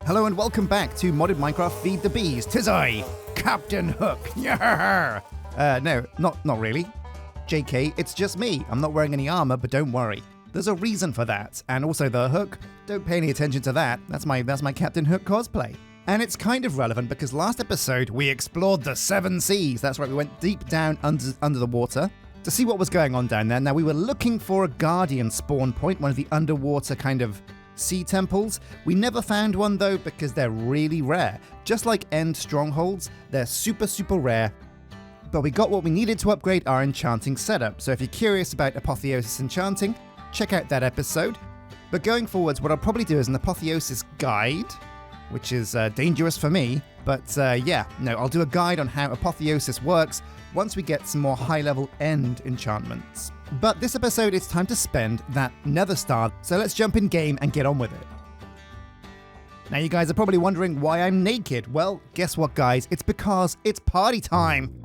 Hello and welcome back to Modded Minecraft Feed the Bees. 'Tis I, Captain Hook. No, not really. JK, it's just me. I'm not wearing any armor, but don't worry. There's a reason for that. And also the hook, don't pay any attention to that. That's my Captain Hook cosplay. And it's kind of relevant because last episode we explored the 7 seas. That's right, we went deep down under the water to see what was going on down there. Now we were looking for a guardian spawn point, one of the underwater kind of sea temples. We never found one though because they're really rare. Just like end strongholds, they're super rare. But we got what we needed to upgrade our enchanting setup. So if you're curious about Apotheosis enchanting, check out that episode. But going forwards, what I'll probably do is an Apotheosis guide, which is dangerous for me. But I'll do a guide on how Apotheosis works once we get some more high-level end enchantments. But this episode, it's time to spend that nether star, so let's jump in game and get on with it. Now you guys are probably wondering why I'm naked. Well, guess what guys, it's because it's party time!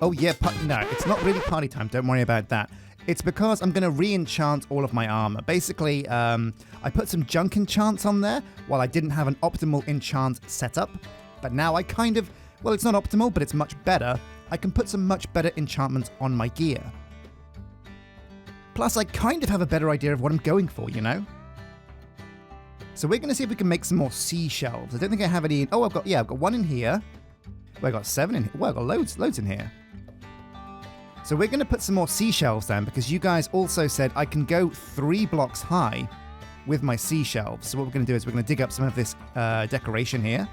Oh yeah, no, it's not really party time, don't worry about that. It's because I'm going to re-enchant all of my armor. Basically, I put some junk enchants on there while I didn't have an optimal enchant setup. But now I kind of, well, it's not optimal, but it's much better. I can put some much better enchantments on my gear. Plus, I kind of have a better idea of what I'm going for, you know? So we're going to see if we can make some more seashells. I don't think I have any. Oh, I've got one in here. Well, I got 7 in here. Well, I've got loads in here. So we're going to put some more seashells down because you guys also said I can go 3 blocks high with my seashells. So what we're going to do is we're going to dig up some of this decoration here.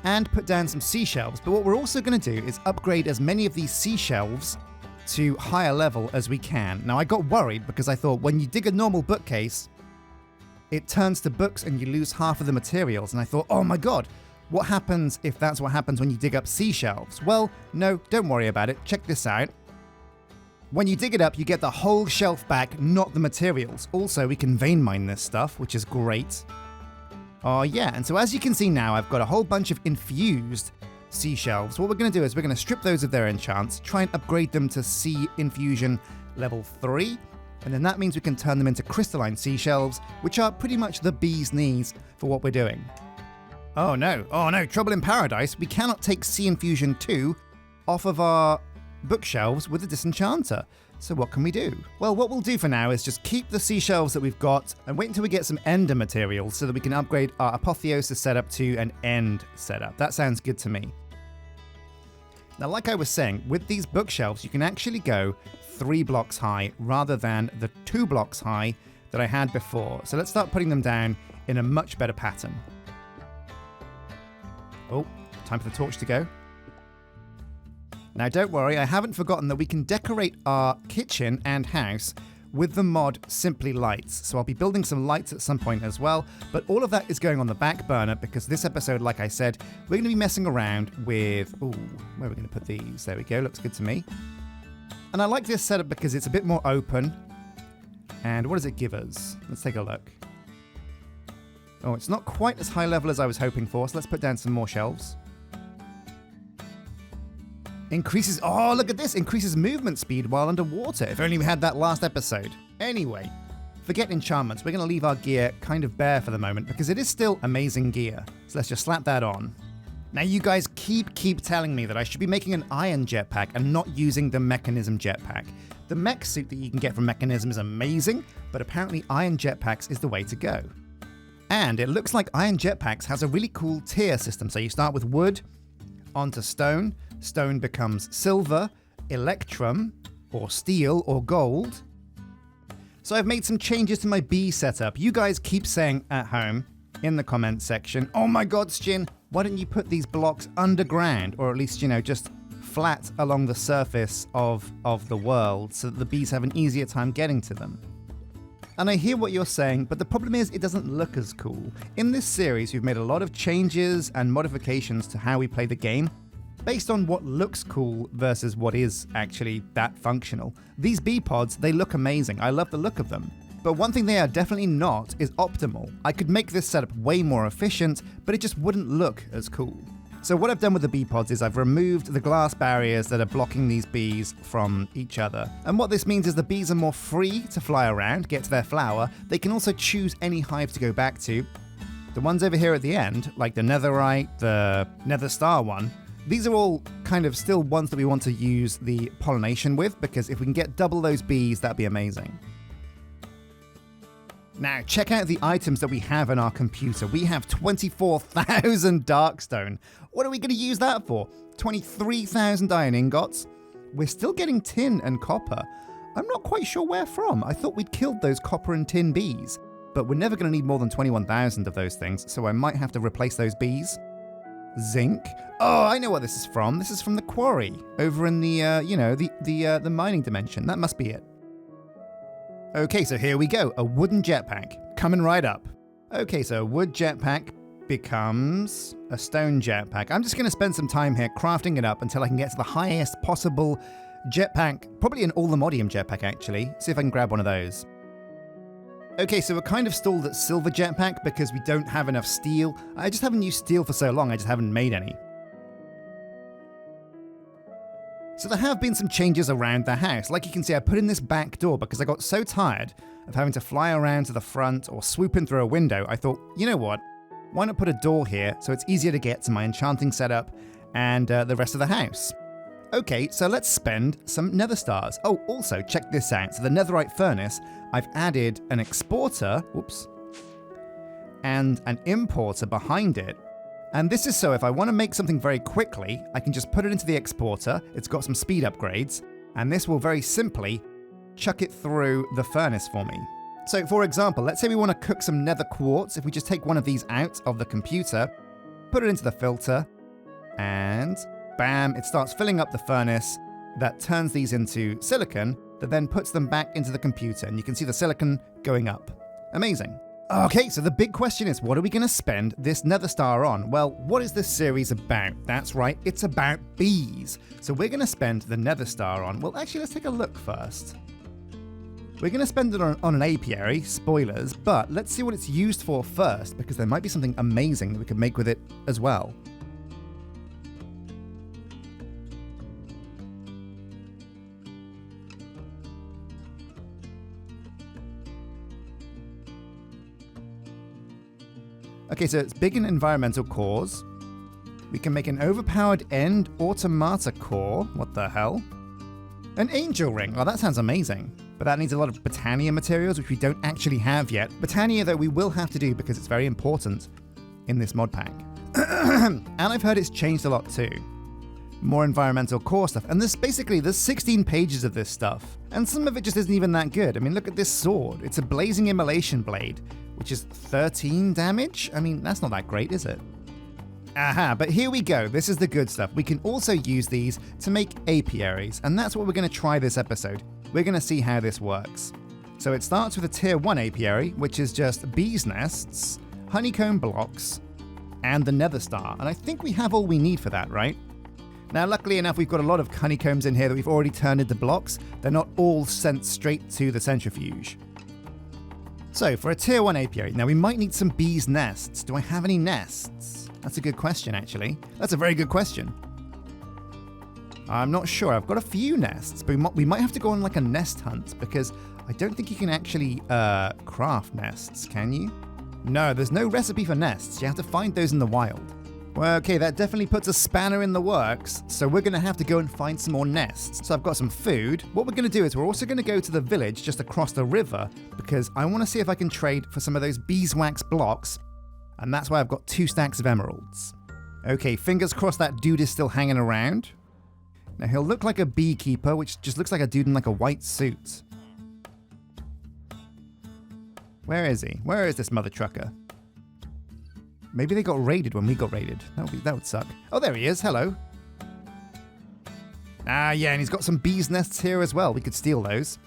And put down some seashells. But what we're also going to do is upgrade as many of these seashells to higher level as we can. Now I got worried because I thought when you dig a normal bookcase, it turns to books and you lose half of the materials. And I thought, oh my god, what happens if that's what happens when you dig up seashells? Well, no, don't worry about it. Check this out. When you dig it up, you get the whole shelf back, not the materials. Also, we can vein mine this stuff, which is great. Oh yeah, and so as you can see now, I've got a whole bunch of infused seashells. What we're going to do is we're going to strip those of their enchants, try and upgrade them to sea infusion level 3, and then that means we can turn them into crystalline seashells, which are pretty much the bee's knees for what we're doing. Oh no, trouble in paradise. We cannot take Sea Infusion 2 off of our bookshelves with a disenchanter. So what can we do? Well, what we'll do for now is just keep the seashelves that we've got and wait until we get some ender materials so that we can upgrade our Apotheosis setup to an end setup. That sounds good to me. Now, like I was saying, with these bookshelves, you can actually go 3 blocks high rather than the 2 blocks high that I had before. So let's start putting them down in a much better pattern. Oh, time for the torch to go. Now don't worry, I haven't forgotten that we can decorate our kitchen and house with the mod Simply Lights. So I'll be building some lights at some point as well, but all of that is going on the back burner because this episode, like I said, we're going to be messing around with... Ooh, where are we going to put these? There we go, looks good to me. And I like this setup because it's a bit more open. And what does it give us? Let's take a look. Oh, it's not quite as high level as I was hoping for, so let's put down some more shelves. Increases, oh look at this, increases movement speed while underwater. If only we had that last episode. Anyway, forget enchantments. We're going to leave our gear kind of bare for the moment because it is still amazing gear. So let's just slap that on. Now you guys keep telling me that I should be making an iron jetpack and not using the mechanism jetpack. The mech suit that you can get from mechanism is amazing, but apparently iron jetpacks is the way to go. And it looks like iron jetpacks has a really cool tier system. So you start with wood, onto stone, stone becomes silver, electrum, or steel, or gold. So I've made some changes to my bee setup. You guys keep saying at home, in the comments section, oh my god, Sjin, why don't you put these blocks underground, or at least, you know, just flat along the surface of the world so that the bees have an easier time getting to them. And I hear what you're saying, but the problem is it doesn't look as cool. In this series, we've made a lot of changes and modifications to how we play the game, based on what looks cool versus what is actually that functional. These bee pods, they look amazing. I love the look of them. But one thing they are definitely not is optimal. I could make this setup way more efficient, but it just wouldn't look as cool. So what I've done with the bee pods is I've removed the glass barriers that are blocking these bees from each other. And what this means is the bees are more free to fly around, get to their flower. They can also choose any hive to go back to. The ones over here at the end, like the netherite, the nether star one, these are all kind of still ones that we want to use the pollination with, because if we can get double those bees, that'd be amazing. Now, check out the items that we have in our computer. We have 24,000 darkstone. What are we going to use that for? 23,000 iron ingots? We're still getting tin and copper. I'm not quite sure where from. I thought we'd killed those copper and tin bees. But we're never going to need more than 21,000 of those things, so I might have to replace those bees. Zinc. Oh, I know what this is from. This is from the quarry over in the, the mining dimension. That must be it. Okay, so here we go. A wooden jetpack. Coming right up. Okay, so a wood jetpack becomes a stone jetpack. I'm just going to spend some time here crafting it up until I can get to the highest possible jetpack. Probably an all-the-modium jetpack, actually. See if I can grab one of those. Okay, so we're kind of stalled at silver jetpack because we don't have enough steel. I just haven't used steel for so long, I just haven't made any. So there have been some changes around the house. Like you can see, I put in this back door because I got so tired of having to fly around to the front or swoop in through a window. I thought, you know what? Why not put a door here so it's easier to get to my enchanting setup and the rest of the house? Okay, so let's spend some nether stars. Oh, also, check this out. So the netherite furnace, I've added an exporter, whoops, and an importer behind it. And this is so if I want to make something very quickly, I can just put it into the exporter. It's got some speed upgrades, and this will very simply chuck it through the furnace for me. So for example, let's say we want to cook some nether quartz. If we just take one of these out of the computer, put it into the filter, and bam, it starts filling up the furnace. That turns these into silicon, that then puts them back into the computer, and you can see the silicon going up. Amazing. Okay, so the big question is, what are we going to spend this nether star on? Well, what is this series about? That's right, it's about bees. So we're going to spend the nether star on, well, actually, let's take a look first. We're going to spend it on an apiary, spoilers, but let's see what it's used for first, because there might be something amazing that we could make with it as well. Okay, so it's big in environmental cores. We can make an overpowered end automata core. What the hell? An angel ring. Oh, that sounds amazing. But that needs a lot of Botania materials, which we don't actually have yet. Botania, though, we will have to do because it's very important in this mod pack. And I've heard it's changed a lot too. More environmental core stuff. And there's 16 pages of this stuff. And some of it just isn't even that good. I mean, look at this sword. It's a blazing immolation blade, which is 13 damage? I mean, that's not that great, is it? Aha, but here we go. This is the good stuff. We can also use these to make apiaries, and that's what we're going to try this episode. We're going to see how this works. So it starts with a tier 1 apiary, which is just bees' nests, honeycomb blocks, and the nether star. And I think we have all we need for that, right? Now, luckily enough, we've got a lot of honeycombs in here that we've already turned into blocks. They're not all sent straight to the centrifuge. So, for a tier 1 apiary, now we might need some bees' nests. Do I have any nests? That's a good question, actually. That's a very good question. I'm not sure. I've got a few nests, but we might have to go on like a nest hunt, because I don't think you can actually craft nests, can you? No, there's no recipe for nests. You have to find those in the wild. Well, okay, that definitely puts a spanner in the works, so we're going to have to go and find some more nests. So I've got some food. What we're going to do is we're also going to go to the village just across the river, because I want to see if I can trade for some of those beeswax blocks, and that's why I've got 2 stacks of emeralds. Okay, fingers crossed that dude is still hanging around. Now, he'll look like a beekeeper, which just looks like a dude in like a white suit. Where is he? Where is this mother trucker? Maybe they got raided when we got raided. That would suck. Oh, there he is. Hello. Ah, yeah, and he's got some bees' nests here as well. We could steal those.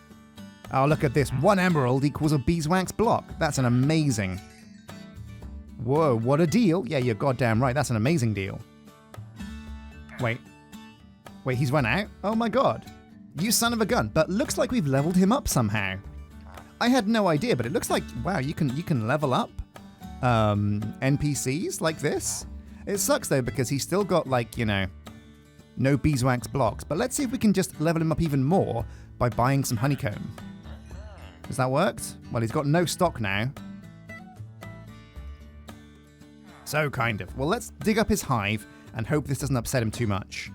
Oh, look at this. 1 emerald equals a beeswax block. That's an amazing... Whoa, what a deal. Yeah, you're goddamn right. That's an amazing deal. Wait, he's run out? Oh my god. You son of a gun. But looks like we've leveled him up somehow. I had no idea, but it looks like, wow, you can level up NPCs like this. It sucks though because he's still got like, you know, no beeswax blocks. But let's see if we can just level him up even more by buying some honeycomb. Has that worked? Well, he's got no stock now. So kind of. Well, let's dig up his hive and hope this doesn't upset him too much.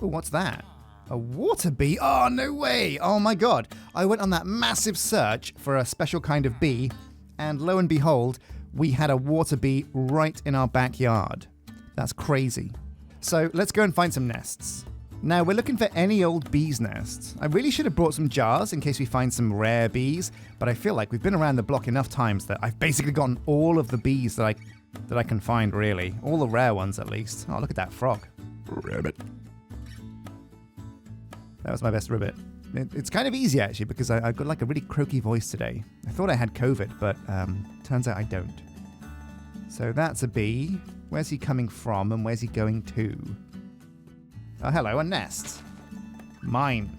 Oh, what's that? A water bee? Oh, no way! Oh my god. I went on that massive search for a special kind of bee, and lo and behold, we had a water bee right in our backyard. That's crazy. So let's go and find some nests. Now, we're looking for any old bee's nests. I really should have brought some jars in case we find some rare bees, but I feel like we've been around the block enough times that I've basically gotten all of the bees that I can find, really. All the rare ones, at least. Oh, look at that frog. Ribbit. That was my best ribbit. It's kind of easy, actually, because I've got like a really croaky voice today. I thought I had COVID, but turns out I don't. So that's a bee. Where's he coming from and where's he going to? Oh, hello, a nest. Mine.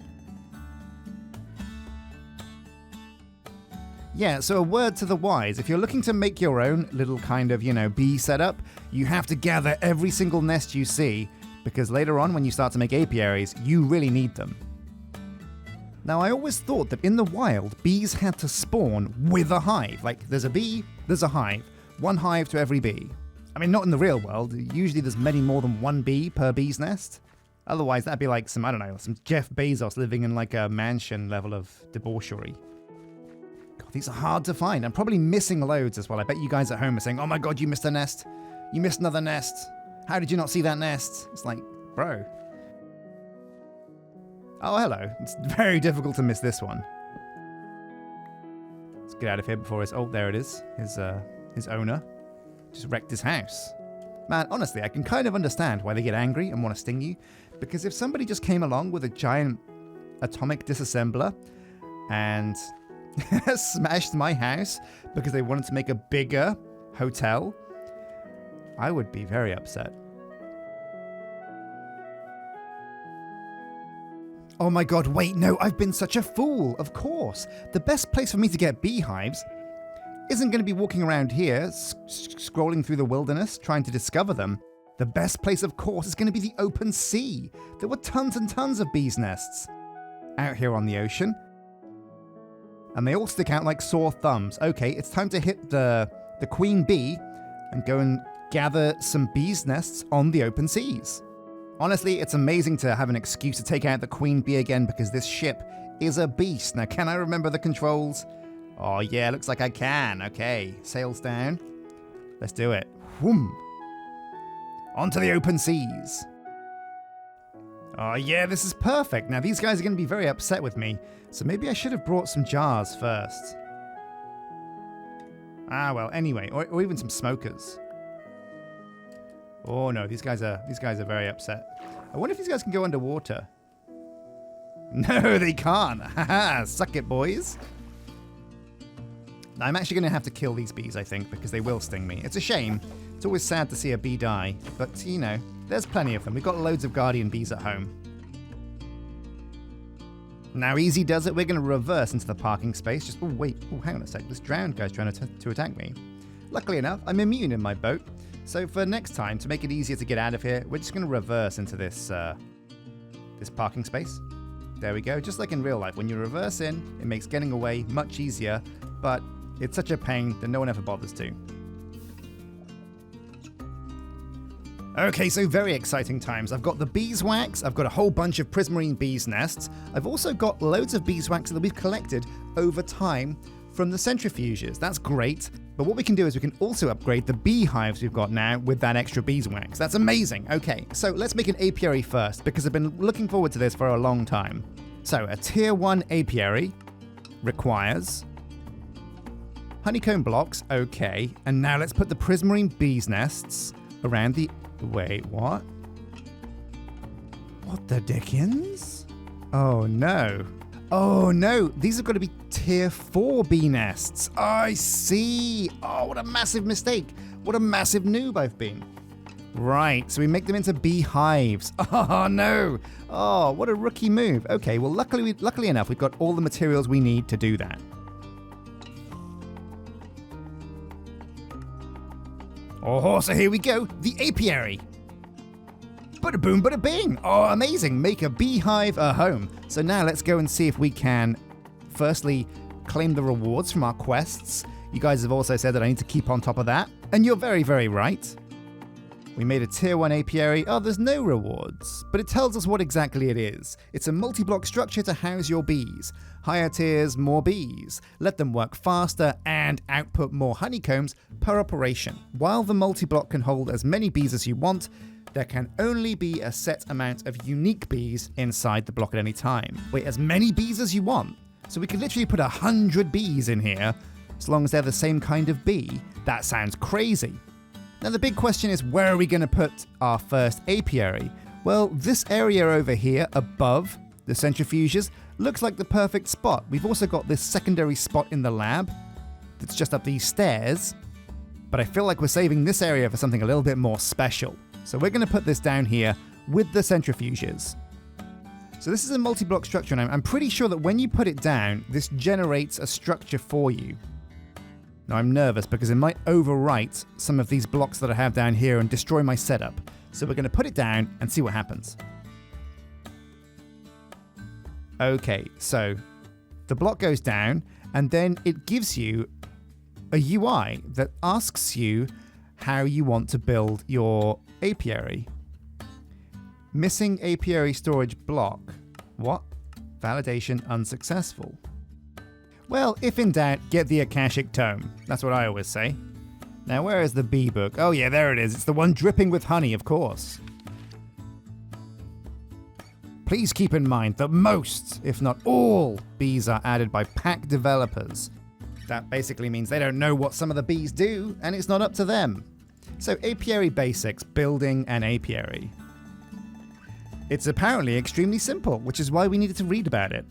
Yeah, so a word to the wise. If you're looking to make your own little kind of, you know, bee setup, you have to gather every single nest you see, because later on when you start to make apiaries, you really need them. Now, I always thought that in the wild, bees had to spawn with a hive. Like, there's a bee, there's a hive. One hive to every bee. I mean, not in the real world. Usually there's many more than one bee per bee's nest. Otherwise, that'd be like some, I don't know, some Jeff Bezos living in like a mansion level of debauchery. God, these are hard to find. I'm probably missing loads as well. I bet you guys at home are saying, oh my god, you missed a nest. You missed another nest. How did you not see that nest? It's like, bro. Oh, hello. It's very difficult to miss this one. Let's get out of here before his... Oh, there it is. His owner just wrecked his house. Man, honestly, I can kind of understand why they get angry and want to sting you. Because if somebody just came along with a giant atomic disassembler and smashed my house because they wanted to make a bigger hotel, I would be very upset. Oh my god, wait, no, I've been such a fool, of course. The best place for me to get beehives isn't going to be walking around here, scrolling through the wilderness, trying to discover them. The best place, of course, is going to be the open sea. There were tons and tons of bees' nests out here on the ocean. And they all stick out like sore thumbs. Okay, it's time to hit the queen bee and go and gather some bees' nests on the open seas. Honestly, it's amazing to have an excuse to take out the queen bee again because this ship is a beast. Now, can I remember the controls? Oh yeah, looks like I can. Okay, sails down. Let's do it. Whoom. Onto the open seas. Oh yeah, this is perfect. Now these guys are going to be very upset with me, so maybe I should have brought some jars first. Ah well, anyway, or even some smokers. Oh no, these guys are very upset. I wonder if these guys can go underwater. No, they can't. Haha, suck it, boys. I'm actually going to have to kill these bees, I think, because they will sting me. It's a shame. It's always sad to see a bee die, but, you know, there's plenty of them. We've got loads of guardian bees at home. Now, easy does it. We're going to reverse into the parking space. Just, oh, wait. Oh, hang on a sec. This drowned guy's trying to attack me. Luckily enough, I'm immune in my boat. So for next time, to make it easier to get out of here, we're just going to reverse into this parking space. There we go. Just like in real life, when you reverse in, it makes getting away much easier, but it's such a pain that no one ever bothers to. Okay, so very exciting times. I've got the beeswax, I've got a whole bunch of prismarine bees nests. I've also got loads of beeswax that we've collected over time from the centrifuges. That's great. But what we can do is we can also upgrade the beehives we've got now with that extra beeswax. That's amazing. Okay, so let's make an apiary first because I've been looking forward to this for a long time. So a tier 1 apiary requires honeycomb blocks, okay. And now let's put the prismarine bees nests around the... Wait, what? What the dickens? Oh no. Oh no, these have got to be tier 4 bee nests. I see. Oh, what a massive mistake. What a massive noob I've been. Right, so we make them into beehives. Oh no. Oh, what a rookie move. Okay, well luckily enough, we've got all the materials we need to do that. Oh, so here we go, the apiary. Bada boom, bada bing. Oh, amazing. Make a beehive a home. So now let's go and see if we can, firstly, claim the rewards from our quests. You guys have also said that I need to keep on top of that. And you're very, very right. We made a tier 1 apiary. Oh, there's no rewards. But it tells us what exactly it is. It's a multi-block structure to house your bees. Higher tiers, more bees. Let them work faster and output more honeycombs per operation. While the multi-block can hold as many bees as you want, there can only be a set amount of unique bees inside the block at any time. Wait, as many bees as you want? So we could literally put 100 bees in here, as long as they're the same kind of bee. That sounds crazy. Now the big question is, where are we going to put our first apiary? Well, this area over here above the centrifuges looks like the perfect spot. We've also got this secondary spot in the lab that's just up these stairs, but I feel like we're saving this area for something a little bit more special. So we're going to put this down here with the centrifuges. So this is a multi-block structure, and I'm pretty sure that when you put it down, this generates a structure for you. Now I'm nervous because it might overwrite some of these blocks that I have down here and destroy my setup. So we're going to put it down and see what happens. Okay, so the block goes down and then it gives you a UI that asks you how you want to build your apiary. Missing apiary storage block. What? Validation unsuccessful. Well, if in doubt, get the Akashic Tome. That's what I always say. Now, where is the bee book? Oh yeah, there it is. It's the one dripping with honey, of course. Please keep in mind that most, if not all, bees are added by pack developers. That basically means they don't know what some of the bees do, and it's not up to them. So, apiary basics, building an apiary. It's apparently extremely simple, which is why we needed to read about it.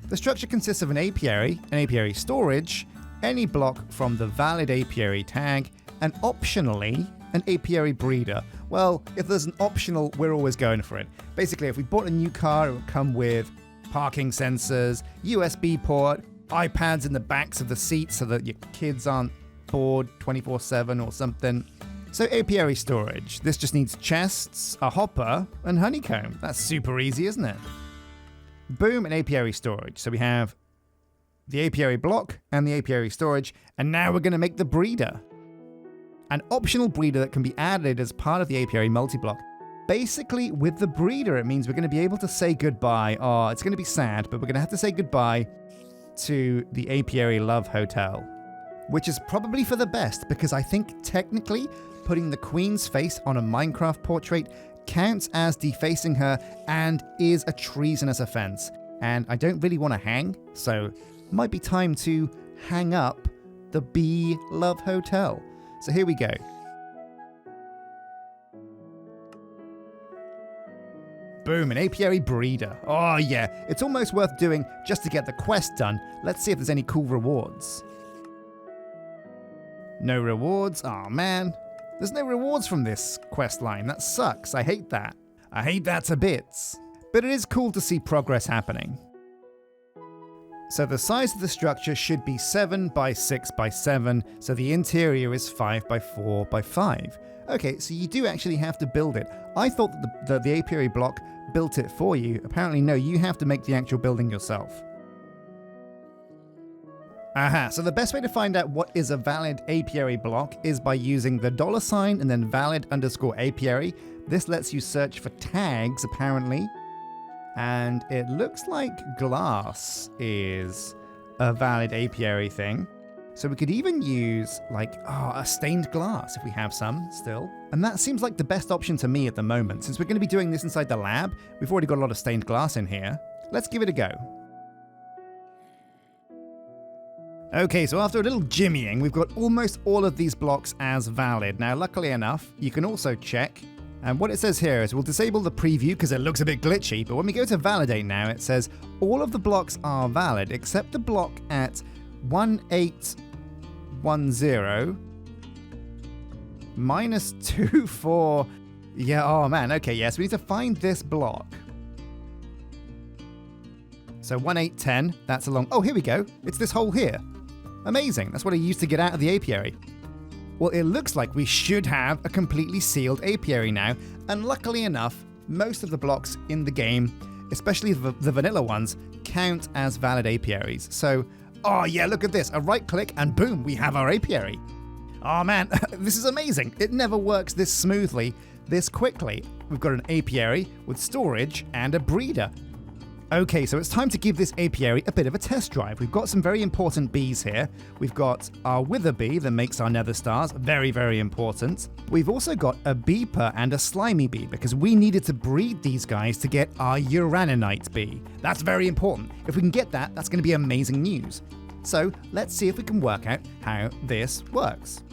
The structure consists of an apiary storage, any block from the valid apiary tag, and optionally, an apiary breeder. Well, if there's an optional, we're always going for it. Basically, if we bought a new car, it would come with parking sensors, USB port, iPads in the backs of the seats so that your kids aren't bored 24/7 or something. So apiary storage. This just needs chests, a hopper, and honeycomb. That's super easy, isn't it? Boom, and apiary storage. So we have the apiary block and the apiary storage, and now we're going to make the breeder. An optional breeder that can be added as part of the apiary multi-block. Basically, with the breeder, it means we're going to be able to say goodbye. Oh, it's going to be sad, but we're going to have to say goodbye to the Apiary Love Hotel, which is probably for the best, because I think technically putting the Queen's face on a Minecraft portrait counts as defacing her and is a treasonous offense. And I don't really want to hang, so might be time to hang up the Bee Love Hotel. So here we go. Boom, an apiary breeder. Oh yeah, it's almost worth doing just to get the quest done. Let's see if there's any cool rewards. No rewards? Oh man. There's no rewards from this quest line. That sucks. I hate that. I hate that to bits. But it is cool to see progress happening. So the size of the structure should be 7 by 6 by 7, so the interior is 5 by 4 by 5. Okay, so you do actually have to build it. I thought that the apiary block built it for you. Apparently no, you have to make the actual building yourself. Aha, so the best way to find out what is a valid apiary block is by using the $ and then valid_apiary. This lets you search for tags, apparently. And it looks like glass is a valid apiary thing. So we could even use a stained glass if we have some still. And that seems like the best option to me at the moment. Since we're going to be doing this inside the lab, we've already got a lot of stained glass in here. Let's give it a go. Okay, so after a little jimmying, we've got almost all of these blocks as valid. Now, luckily enough, you can also check. And what it says here is we'll disable the preview because it looks a bit glitchy. But when we go to validate now, it says all of the blocks are valid except the block at 1810 minus 24. Yeah, oh man. Okay, yes, we need to find this block. So 1810, that's along. Oh, here we go. It's this hole here. Amazing. That's what I used to get out of the apiary. Well, it looks like we should have a completely sealed apiary now, and luckily enough, most of the blocks in the game, especially the vanilla ones, count as valid apiaries. So, oh yeah, look at this. A right click and boom, we have our apiary. Oh man, this is amazing. It never works this smoothly, this quickly. We've got an apiary with storage and a breeder. Okay, so it's time to give this apiary a bit of a test drive. We've got some very important bees here. We've got our wither bee that makes our nether stars, very, very important. We've also got a beeper and a slimy bee because we needed to breed these guys to get our uraninite bee. That's very important. If we can get that, that's going to be amazing news. So let's see if we can work out how this works.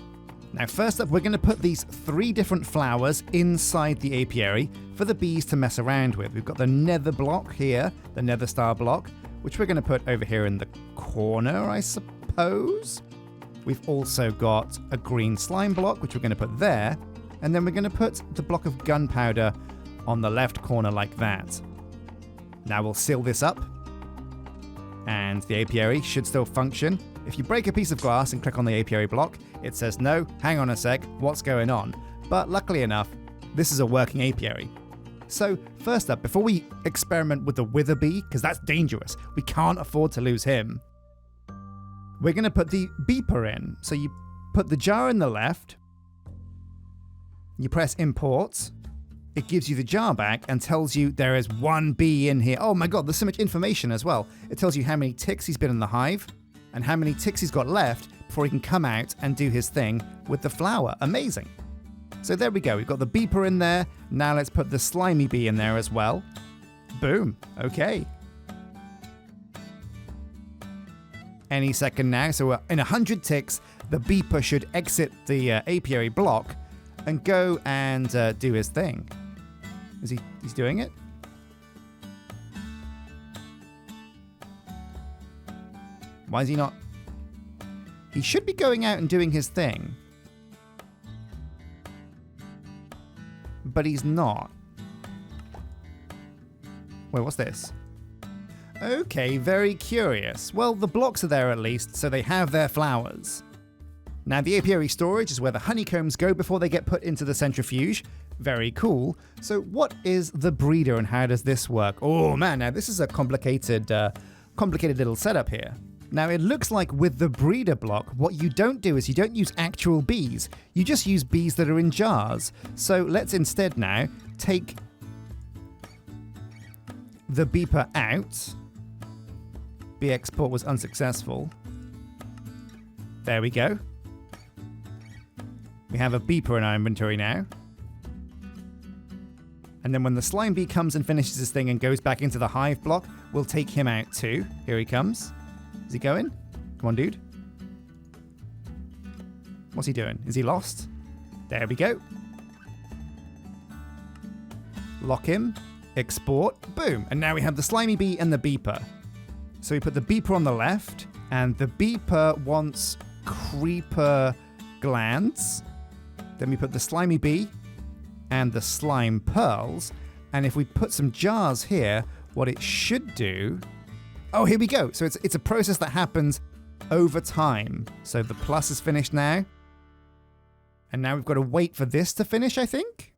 Now, first up, we're going to put these 3 different flowers inside the apiary for the bees to mess around with. We've got the nether block here, the nether star block, which we're going to put over here in the corner, I suppose. We've also got a green slime block, which we're going to put there. And then we're going to put the block of gunpowder on the left corner like that. Now we'll seal this up. And the apiary should still function. If you break a piece of glass and click on the apiary block, it says, no, hang on a sec, what's going on? But luckily enough, this is a working apiary. So first up, before we experiment with the wither bee, because that's dangerous, we can't afford to lose him, we're going to put the beeper in. So you put the jar in the left, you press import, it gives you the jar back and tells you there is 1 bee in here. Oh my god, there's so much information as well. It tells you how many ticks he's been in the hive and how many ticks he's got left before he can come out and do his thing with the flower. Amazing. So there we go. We've got the beeper in there. Now let's put the slimy bee in there as well. Boom. Okay. Any second now. So in 100 ticks, the beeper should exit the apiary block and go and do his thing. He's doing it? Why is he not? He should be going out and doing his thing. But he's not. Wait, what's this? Okay, very curious. Well, the blocks are there at least, so they have their flowers. Now, the apiary storage is where the honeycombs go before they get put into the centrifuge. Very cool. So what is the breeder and how does this work? Oh man, now this is a complicated little setup here. Now, it looks like with the breeder block, what you don't do is you don't use actual bees. You just use bees that are in jars. So let's instead now take the beeper out. Bee export was unsuccessful. There we go. We have a beeper in our inventory now. And then when the slime bee comes and finishes his thing and goes back into the hive block, we'll take him out too. Here he comes. Is he going? Come on, dude. What's he doing? Is he lost? There we go. Lock him. Export. Boom. And now we have the slimy bee and the beeper. So we put the beeper on the left, and the beeper wants creeper glands. Then we put the slimy bee and the slime pearls. And if we put some jars here, what it should do... Oh, here we go. So it's a process that happens over time. So the plus is finished now. And now we've got to wait for this to finish, I think.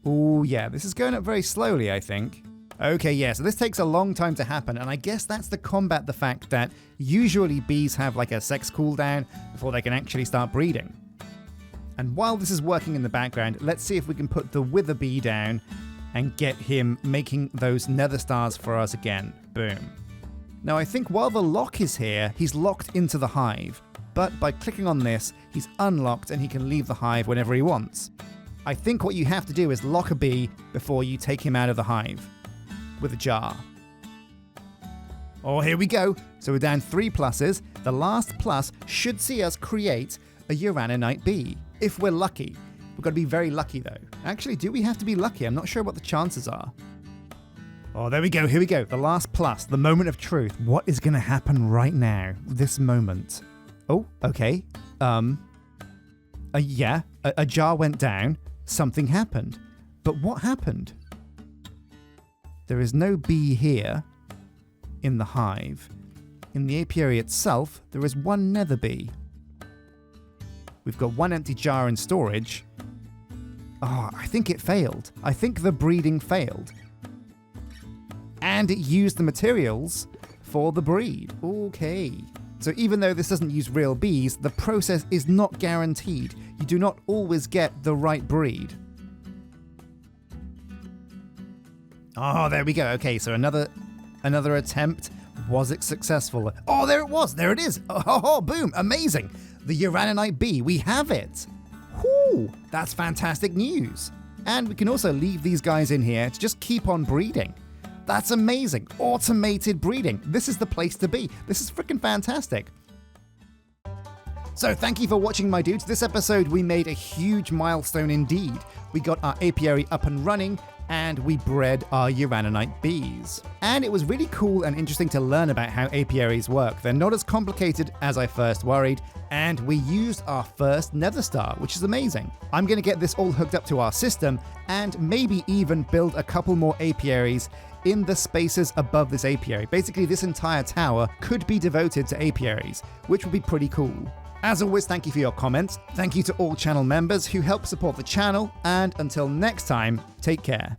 Oh, yeah. This is going up very slowly, I think. Okay, yeah. So this takes a long time to happen. And I guess that's to combat the fact that usually bees have like a sex cooldown before they can actually start breeding. And while this is working in the background, let's see if we can put the wither bee down and get him making those nether stars for us again. Boom. Now I think while the lock is here, he's locked into the hive. But by clicking on this, he's unlocked and he can leave the hive whenever he wants. I think what you have to do is lock a bee before you take him out of the hive with a jar. Oh, here we go. So we're down 3 pluses. The last plus should see us create a uraninite bee, if we're lucky. We've got to be very lucky, though. Actually, do we have to be lucky? I'm not sure what the chances are. Oh, there we go. Here we go. The last plus, the moment of truth. What is going to happen right now? This moment. Oh, okay. Yeah, a jar went down. Something happened. But what happened? There is no bee here in the hive. in the apiary itself, there is one nether bee. We've got one empty jar in storage. Oh, I think it failed. I think the breeding failed. And it used the materials for the breed. Okay. So even though this doesn't use real bees, the process is not guaranteed. You do not always get the right breed. Oh, there we go. Okay, so another attempt. Was it successful? Oh, there it was. There it is. Oh, boom. Amazing. The uraninite bee. We have it. Whew, that's fantastic news. And we can also leave these guys in here to just keep on breeding. That's amazing. Automated breeding. This is the place to be. This is freaking fantastic. So thank you for watching, my dudes. This episode, we made a huge milestone indeed. We got our apiary up and running, and we bred our uraninite bees. And it was really cool and interesting to learn about how apiaries work. They're not as complicated as I first worried, and we used our first nether star, which is amazing. I'm going to get this all hooked up to our system, and maybe even build a couple more apiaries in the spaces above this apiary. Basically, this entire tower could be devoted to apiaries, which would be pretty cool. As always, thank you for your comments. Thank you to all channel members who help support the channel, and until next time, take care.